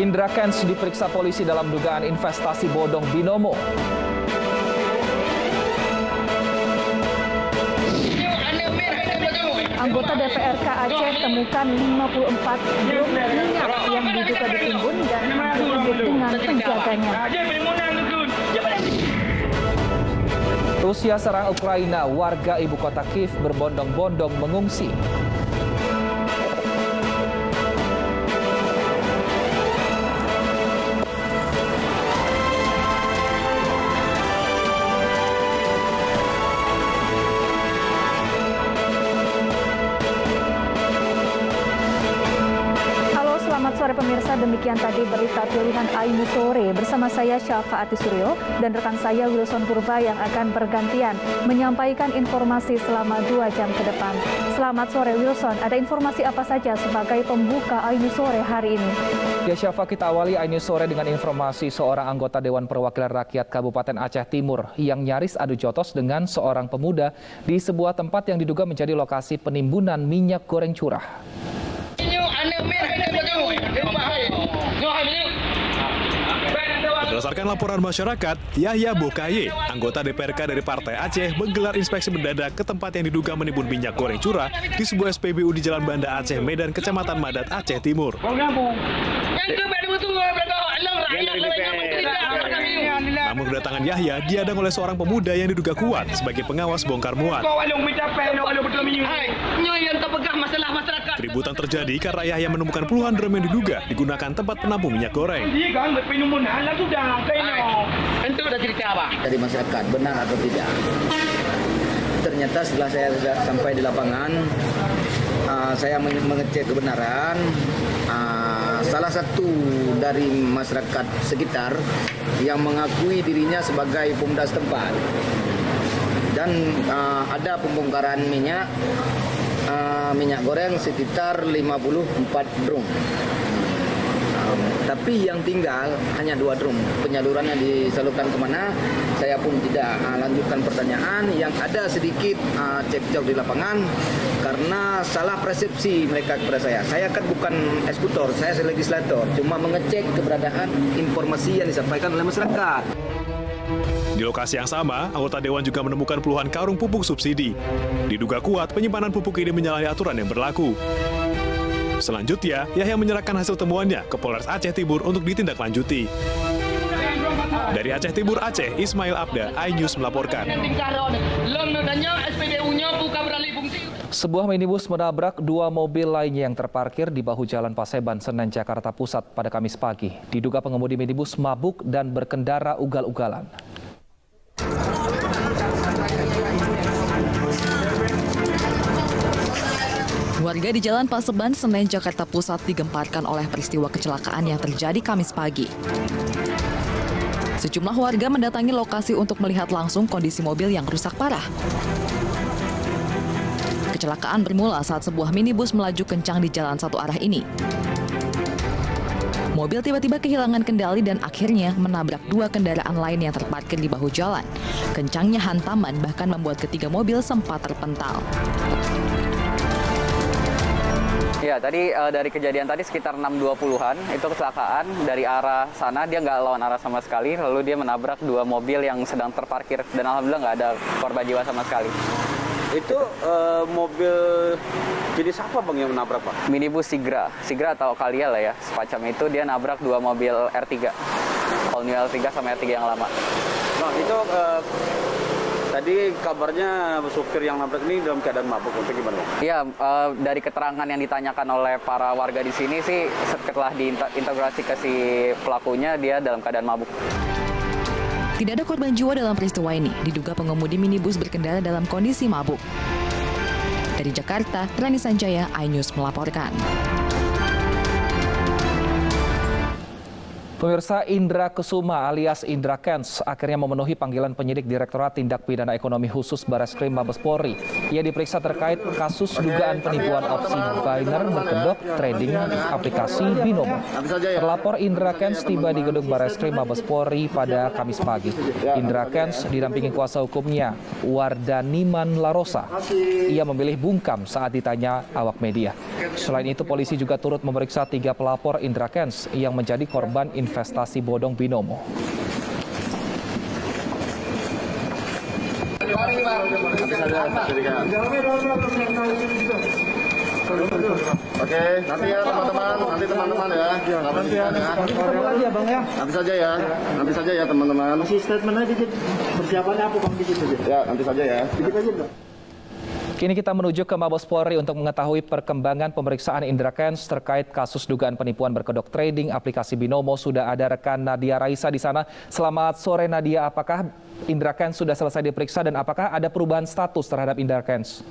Indra Kents diperiksa polisi dalam dugaan investasi bodong binomo. Anggota DPRK Aceh temukan 54 drum minyak yang diduga ditimbun dan direbut dengan penjaganya. Rusia serang Ukraina, warga ibu kota Kiev berbondong-bondong mengungsi. Selamat sore pemirsa, demikian tadi berita pilihan Ainu Sore bersama saya Syafa Atisuryo dan rekan saya Wilson Purba yang akan bergantian menyampaikan informasi selama 2 jam ke depan. Selamat sore Wilson, ada informasi apa saja sebagai pembuka Ainu Sore hari ini? Ya Syafa, kita awali Ainu Sore dengan informasi seorang anggota Dewan Perwakilan Rakyat Kabupaten Aceh Timur yang nyaris adu jotos dengan seorang pemuda di sebuah tempat yang diduga menjadi lokasi penimbunan minyak goreng curah. Berdasarkan laporan masyarakat, Yahya Bokaye, anggota DPRK dari Partai Aceh, menggelar inspeksi mendadak ke tempat yang diduga menimbun minyak goreng curah di sebuah SPBU di Jalan Banda Aceh Medan, Kecamatan Madat, Aceh Timur. Namun kedatangan Yahya dihadang oleh seorang pemuda yang diduga kuat sebagai pengawas bongkar muat. Keributan terjadi karena Yahya menemukan puluhan drum yang diduga digunakan tempat penampung minyak goreng. Dari masyarakat, benar atau tidak? Ternyata setelah saya sudah sampai di lapangan, saya mengecek kebenaran. Salah satu dari masyarakat sekitar yang mengakui dirinya sebagai pemuda setempat. Dan ada pembongkaran minyak goreng sekitar 54 drum. Tapi yang tinggal hanya 2 drum. Penyalurannya disalurkan kemana? Saya pun tidak lanjutkan pertanyaan. Yang ada sedikit cekcok di lapangan karena salah persepsi mereka kepada saya. Saya kan bukan eksekutor, saya legislator. Cuma mengecek keberadaan informasi yang disampaikan oleh masyarakat. Di lokasi yang sama, anggota Dewan juga menemukan puluhan karung pupuk subsidi. Diduga kuat penyimpanan pupuk ini menyalahi aturan yang berlaku. Selanjutnya, Yahya menyerahkan hasil temuannya ke Polres Aceh Timur untuk ditindaklanjuti. Dari Aceh Timur, Aceh, Ismail Abda, iNews melaporkan. Sebuah minibus menabrak 2 mobil lainnya yang terparkir di bahu jalan Paseban, Senen, Jakarta Pusat pada Kamis pagi. Diduga pengemudi minibus mabuk dan berkendara ugal-ugalan. Warga di Jalan Paseban, Senen, Jakarta Pusat digemparkan oleh peristiwa kecelakaan yang terjadi Kamis pagi. Sejumlah warga mendatangi lokasi untuk melihat langsung kondisi mobil yang rusak parah. Kecelakaan bermula saat sebuah minibus melaju kencang di jalan satu arah ini. Mobil tiba-tiba kehilangan kendali dan akhirnya menabrak 2 kendaraan lain yang terparkir di bahu jalan. Kencangnya hantaman bahkan membuat ketiga mobil sempat terpental. Ya, tadi dari kejadian tadi sekitar 6.20-an, itu kecelakaan dari arah sana, dia nggak lawan arah sama sekali, lalu dia menabrak 2 mobil yang sedang terparkir, dan alhamdulillah nggak ada korban jiwa sama sekali. Itu mobil jenis apa Bang yang menabrak Pak? Minibus Sigra atau Kalia lah ya, semacam itu dia nabrak 2 mobil R3, all new R3 sama R3 yang lama. Bang, itu tadi kabarnya supir yang nabrak ini dalam keadaan mabuk, untuk gimana? Iya, dari keterangan yang ditanyakan oleh para warga di sini sih, setelah diintegrasi ke si pelakunya, dia dalam keadaan mabuk. Tidak ada korban jiwa dalam peristiwa ini. Diduga pengemudi minibus berkendara dalam kondisi mabuk. Dari Jakarta, Rani Sanjaya, iNews melaporkan. Pemirsa, Indra Kusuma alias Indra Kents akhirnya memenuhi panggilan penyidik Direktorat Tindak Pidana Ekonomi Khusus Bareskrim Mabes Polri. Ia diperiksa terkait kasus dugaan penipuan opsi biner berkedok trading aplikasi Binomo. Terlapor Indra Kents tiba di gedung Bareskrim Mabes Polri pada Kamis pagi. Indra Kents didampingi kuasa hukumnya, Wardaniman Larosa. Ia memilih bungkam saat ditanya awak media. Selain itu, polisi juga turut memeriksa 3 pelapor Indra Kents yang menjadi korban investasi bodong Binomo. Oke, nanti ya teman-teman, nanti saja ya teman-teman. Masih statement aja, persiapannya apa Bang di situ? Ya, nanti saja ya. Dikit aja Bang. Kini kita menuju ke Mabes Polri untuk mengetahui perkembangan pemeriksaan Indra Kents terkait kasus dugaan penipuan berkedok trading aplikasi Binomo. Sudah ada rekan Nadia Raisa di sana. Selamat sore Nadia, apakah Indra Kents sudah selesai diperiksa dan apakah ada perubahan status terhadap Indra Kents?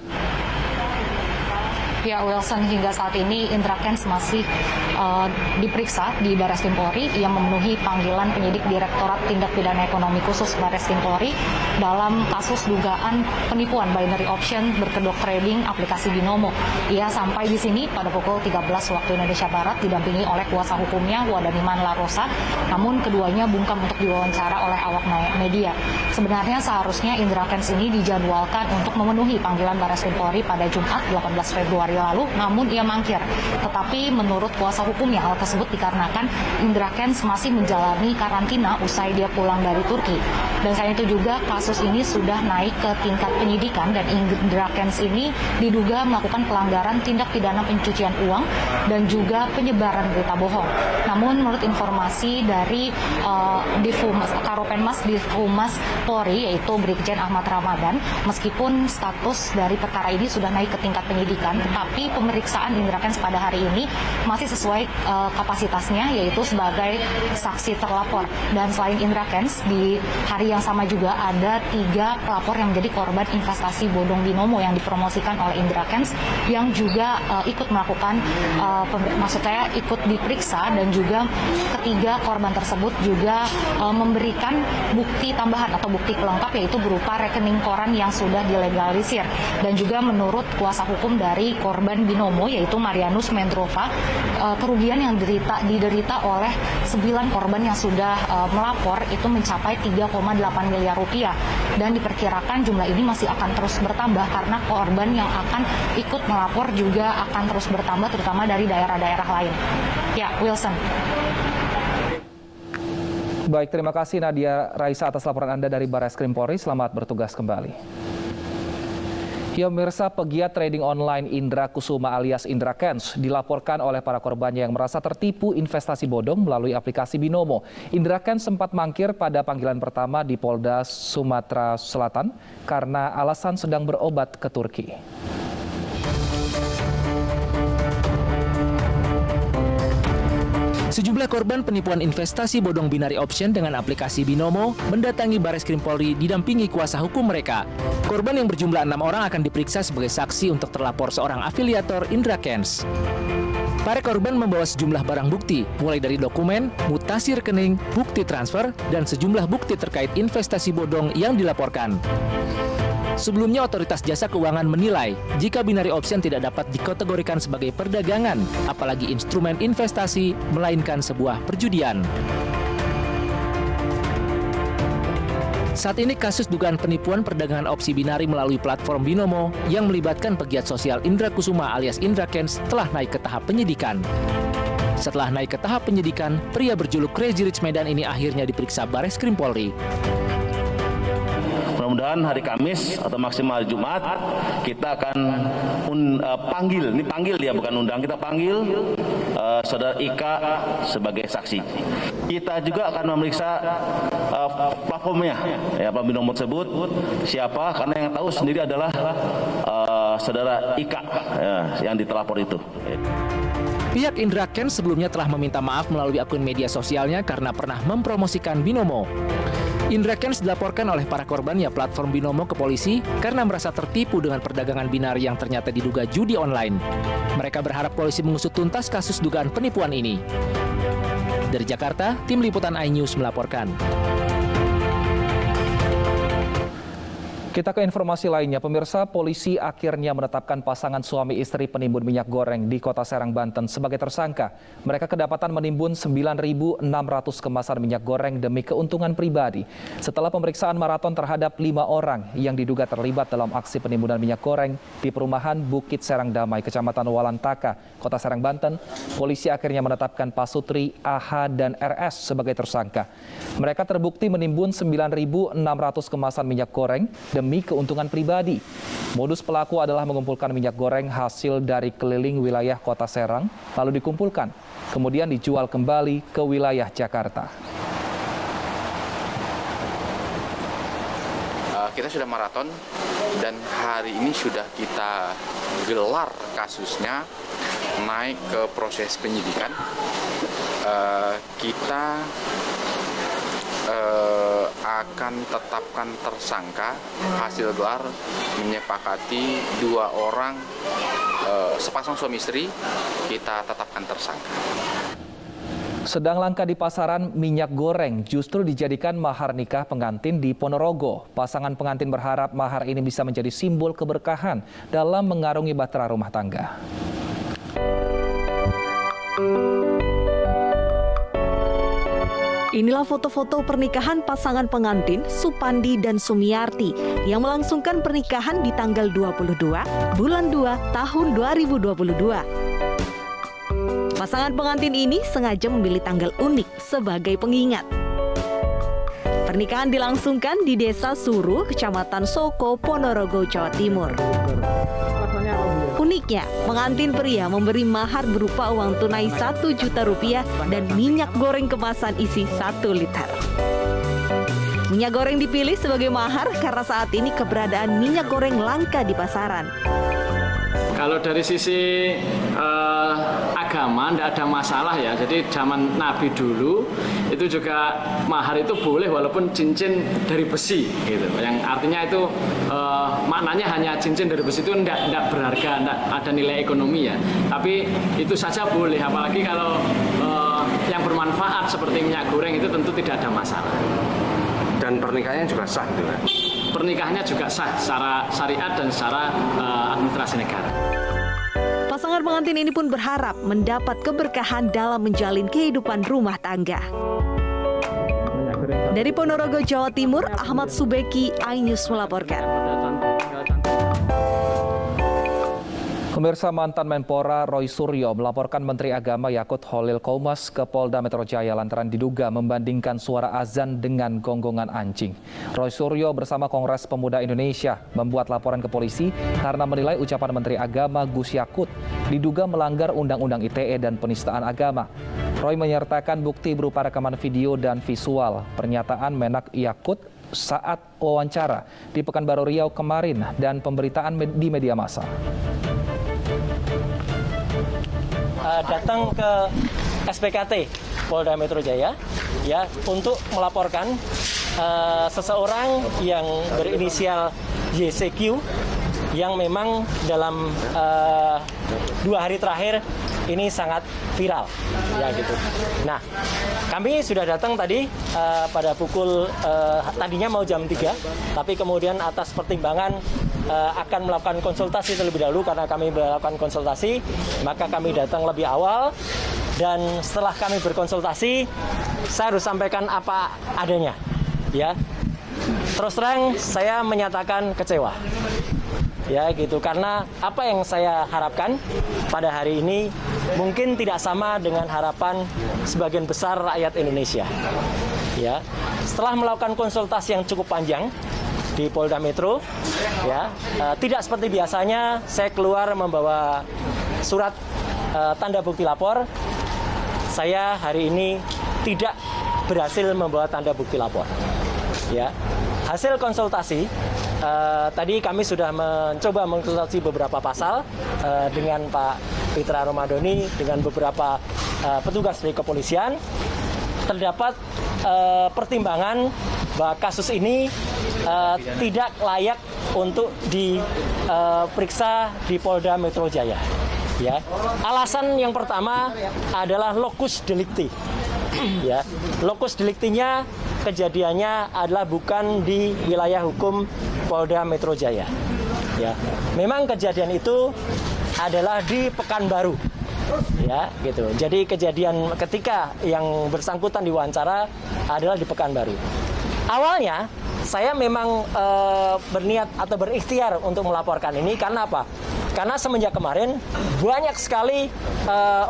Ya, Wilson, hingga saat ini Indra Kents masih diperiksa di Bareskrim Polri. Ia memenuhi panggilan penyidik Direktorat Tindak Pidana Ekonomi Khusus Bareskrim Polri dalam kasus dugaan penipuan binary option berkedok trading aplikasi Binomo. Ia sampai di sini pada pukul 13 waktu Indonesia Barat didampingi oleh kuasa hukumnya Wardaniman Larosa. Namun keduanya bungkam untuk diwawancara oleh awak media. Sebenarnya seharusnya Indra Kents ini dijadwalkan untuk memenuhi panggilan Bareskrim Polri pada Jumat 18 Februari lalu, namun ia mangkir. Tetapi menurut kuasa hukumnya, hal tersebut dikarenakan Indra Kents masih menjalani karantina usai dia pulang dari Turki. Dan selain itu juga kasus ini sudah naik ke tingkat penyidikan dan Indra Kents ini diduga melakukan pelanggaran tindak pidana pencucian uang dan juga penyebaran berita bohong. Namun menurut informasi dari Karopenmas Divhumas Polri, yaitu Brigjen Ahmad Ramadan, meskipun status dari perkara ini sudah naik ke tingkat penyidikan, tetapi pemeriksaan Indra Kents pada hari ini masih sesuai kapasitasnya, yaitu sebagai saksi terlapor. Dan selain Indra Kents, di hari yang sama juga ada 3 pelapor yang menjadi korban investasi bodong Binomo yang dipromosikan oleh Indra Kents, yang juga ikut melakukan, ikut diperiksa, dan juga ketiga korban tersebut juga memberikan bukti tambahan atau bukti pelengkap, yaitu berupa rekening koran yang sudah dilegalisir. Dan juga menurut kuasa hukum dari korban Binomo, yaitu Marianus Mendrova, kerugian yang diderita oleh 9 korban yang sudah melapor itu mencapai 3,8 miliar rupiah. Dan diperkirakan jumlah ini masih akan terus bertambah karena korban yang akan ikut melapor juga akan terus bertambah, terutama dari daerah-daerah lain. Ya, Wilson. Baik, terima kasih Nadia Raisa atas laporan Anda dari Bareskrim Polri. Selamat bertugas kembali. Ya, pemirsa, pegiat trading online Indra Kusuma alias Indra Kents dilaporkan oleh para korbannya yang merasa tertipu investasi bodong melalui aplikasi Binomo. Indra Kents sempat mangkir pada panggilan pertama di Polda Sumatera Selatan karena alasan sedang berobat ke Turki. Sejumlah korban penipuan investasi bodong binary option dengan aplikasi Binomo mendatangi Bareskrim Polri didampingi kuasa hukum mereka. Korban yang berjumlah 6 orang akan diperiksa sebagai saksi untuk terlapor seorang afiliator Indra Kents. Para korban membawa sejumlah barang bukti, mulai dari dokumen, mutasi rekening, bukti transfer, dan sejumlah bukti terkait investasi bodong yang dilaporkan. Sebelumnya, Otoritas Jasa Keuangan menilai jika binary option tidak dapat dikategorikan sebagai perdagangan, apalagi instrumen investasi, melainkan sebuah perjudian. Saat ini kasus dugaan penipuan perdagangan opsi binari melalui platform Binomo yang melibatkan pegiat sosial Indra Kusuma alias Indra Kents telah naik ke tahap penyidikan. Setelah naik ke tahap penyidikan, pria berjuluk Crazy Rich Medan ini akhirnya diperiksa Bareskrim Polri. Mudah-mudahan hari Kamis atau maksimal Jumat kita akan panggil, ini panggil ya bukan undang, kita panggil Saudara Ika sebagai saksi. Kita juga akan memeriksa platformnya, ya platform Binomo tersebut siapa, karena yang tahu sendiri adalah Saudara Ika ya, yang ditelapor itu. Pihak Indra Kents sebelumnya telah meminta maaf melalui akun media sosialnya karena pernah mempromosikan Binomo. Indra Kents dilaporkan oleh para korbannya platform Binomo ke polisi karena merasa tertipu dengan perdagangan binari yang ternyata diduga judi online. Mereka berharap polisi mengusut tuntas kasus dugaan penipuan ini. Dari Jakarta, Tim Liputan iNews melaporkan. Kita ke informasi lainnya, pemirsa, polisi akhirnya menetapkan pasangan suami istri penimbun minyak goreng di Kota Serang, Banten sebagai tersangka. Mereka kedapatan menimbun 9.600 kemasan minyak goreng demi keuntungan pribadi. Setelah pemeriksaan maraton terhadap 5 orang yang diduga terlibat dalam aksi penimbunan minyak goreng di perumahan Bukit Serang Damai, Kecamatan Walantaka, Kota Serang, Banten, polisi akhirnya menetapkan Pasutri, AH, dan RS sebagai tersangka. Mereka terbukti menimbun 9.600 kemasan minyak goreng demi keuntungan pribadi. Modus pelaku adalah mengumpulkan minyak goreng hasil dari keliling wilayah Kota Serang, lalu dikumpulkan, kemudian dijual kembali ke wilayah Jakarta. Kita sudah maraton dan hari ini sudah kita gelar kasusnya naik ke proses penyidikan. Kita akan tetapkan tersangka hasil gelar menyepakati 2 orang sepasang suami istri, kita tetapkan tersangka. Sedang langka di pasaran, minyak goreng justru dijadikan mahar nikah pengantin di Ponorogo. Pasangan pengantin berharap mahar ini bisa menjadi simbol keberkahan dalam mengarungi bahtera rumah tangga. Inilah foto-foto pernikahan pasangan pengantin Supandi dan Sumiarti yang melangsungkan pernikahan di tanggal 22 bulan 2 tahun 2022. Pasangan pengantin ini sengaja memilih tanggal unik sebagai pengingat. Pernikahan dilangsungkan di Desa Suru, Kecamatan Soko, Ponorogo, Jawa Timur. Uniknya, pengantin pria memberi mahar berupa uang tunai Rp1 juta dan minyak goreng kemasan isi 1 liter. Minyak goreng dipilih sebagai mahar karena saat ini keberadaan minyak goreng langka di pasaran. Kalau dari sisi agama tidak ada masalah ya. Jadi zaman Nabi dulu itu juga mahar itu boleh walaupun cincin dari besi gitu. Yang artinya itu maknanya hanya cincin dari besi itu tidak berharga, tidak ada nilai ekonomi ya. Tapi itu saja boleh, apalagi kalau yang bermanfaat seperti minyak goreng itu tentu tidak ada masalah. Dan pernikahannya juga sah gitu kan? Pernikahannya juga sah secara syariat dan secara administrasi negara. Pasangan pengantin ini pun berharap mendapat keberkahan dalam menjalin kehidupan rumah tangga. Dari Ponorogo, Jawa Timur, Ahmad Subeki, iNews melaporkan. Pemirsa, mantan Menpora Roy Suryo melaporkan Menteri Agama Yakut Khalil Qoumas ke Polda Metro Jaya lantaran diduga membandingkan suara azan dengan gonggongan anjing. Roy Suryo bersama Kongres Pemuda Indonesia membuat laporan ke polisi karena menilai ucapan Menteri Agama Gus Yakut diduga melanggar Undang-Undang ITE dan penistaan agama. Roy menyertakan bukti berupa rekaman video dan visual pernyataan Menak Yakut saat wawancara di Pekanbaru Riau kemarin dan pemberitaan di media massa. Datang ke SPKT Polda Metro Jaya ya untuk melaporkan seseorang yang berinisial YCQ yang memang dalam 2 hari terakhir ini sangat viral ya gitu. Nah, kami sudah datang tadi pada pukul tadinya mau jam 3, tapi kemudian atas pertimbangan akan melakukan konsultasi terlebih dahulu karena kami melakukan konsultasi, maka kami datang lebih awal dan setelah kami berkonsultasi, saya harus sampaikan apa adanya ya. Terus terang saya menyatakan kecewa. Ya gitu, karena apa yang saya harapkan pada hari ini mungkin tidak sama dengan harapan sebagian besar rakyat Indonesia. Ya, setelah melakukan konsultasi yang cukup panjang di Polda Metro, ya tidak seperti biasanya saya keluar membawa surat tanda bukti lapor. Saya hari ini tidak berhasil membawa tanda bukti lapor. Ya, hasil konsultasi. Tadi kami sudah mencoba mengkonsultasi beberapa pasal dengan Pak Fitra Romadoni, dengan beberapa petugas dari kepolisian. Terdapat pertimbangan bahwa kasus ini tidak layak untuk diperiksa di Polda Metro Jaya. Ya. Alasan yang pertama adalah locus delicti. Ya, lokus deliktinya kejadiannya adalah bukan di wilayah hukum Polda Metro Jaya. Ya, memang kejadian itu adalah di Pekanbaru. Ya, gitu. Jadi kejadian ketika yang bersangkutan diwawancara adalah di Pekanbaru. Awalnya saya memang berniat atau berikhtiar untuk melaporkan ini karena apa? Karena semenjak kemarin banyak sekali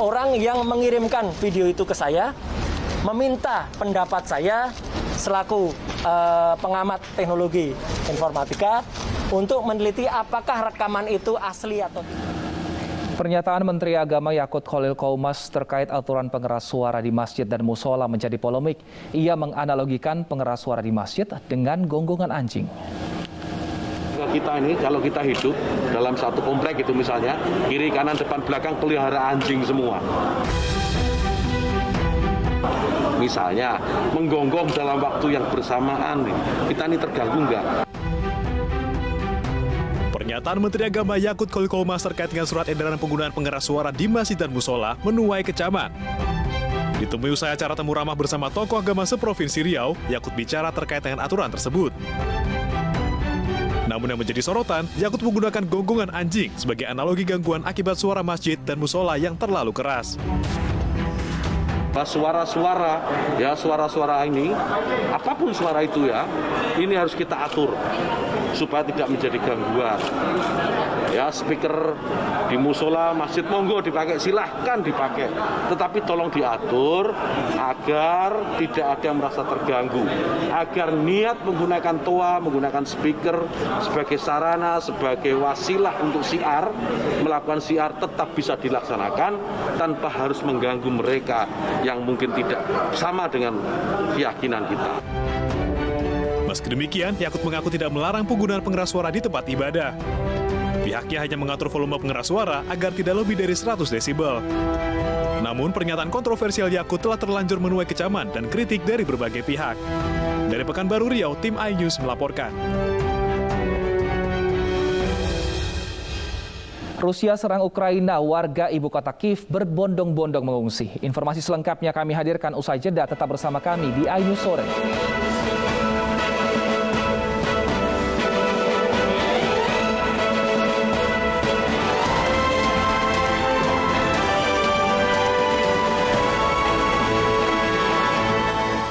orang yang mengirimkan video itu ke saya, meminta pendapat saya selaku pengamat teknologi informatika untuk meneliti apakah rekaman itu asli atau tidak. Pernyataan Menteri Agama Yakut Khalil Qaumas terkait aturan pengeras suara di masjid dan musola menjadi polemik. Ia menganalogikan pengeras suara di masjid dengan gonggongan anjing. Kita ini kalau kita hidup dalam satu komplek itu misalnya, kiri, kanan, depan, belakang pelihara anjing semua. Misalnya menggonggong dalam waktu yang bersamaan, kita ini terganggu nggak? Pernyataan Menteri Agama Yakut Khalil Qaumas terkait dengan surat edaran penggunaan pengeras suara di masjid dan musola menuai kecaman. Ditemui usai acara temu ramah bersama tokoh agama seprovinsi Riau, Yakut bicara terkait dengan aturan tersebut. Namun yang menjadi sorotan, Yakut menggunakan gonggongan anjing sebagai analogi gangguan akibat suara masjid dan musola yang terlalu keras. Suara-suara, ya suara-suara ini, apapun suara itu ya, ini harus kita atur supaya tidak menjadi gangguan. Ya, speaker di musola, masjid, monggo dipakai, silahkan dipakai. Tetapi tolong diatur agar tidak ada yang merasa terganggu. Agar niat menggunakan toa, menggunakan speaker sebagai sarana, sebagai wasilah untuk syiar, melakukan syiar tetap bisa dilaksanakan tanpa harus mengganggu mereka yang mungkin tidak sama dengan keyakinan kita. Meski demikian, Yakut mengaku tidak melarang penggunaan pengeras suara di tempat ibadah. Pihaknya hanya mengatur volume pengeras suara agar tidak lebih dari 100 desibel. Namun, pernyataan kontroversial Yakut telah terlanjur menuai kecaman dan kritik dari berbagai pihak. Dari Pekanbaru Riau, tim iNews melaporkan. Rusia serang Ukraina, warga ibu kota Kiev berbondong-bondong mengungsi. Informasi selengkapnya kami hadirkan usai jeda, tetap bersama kami di iNews Sore.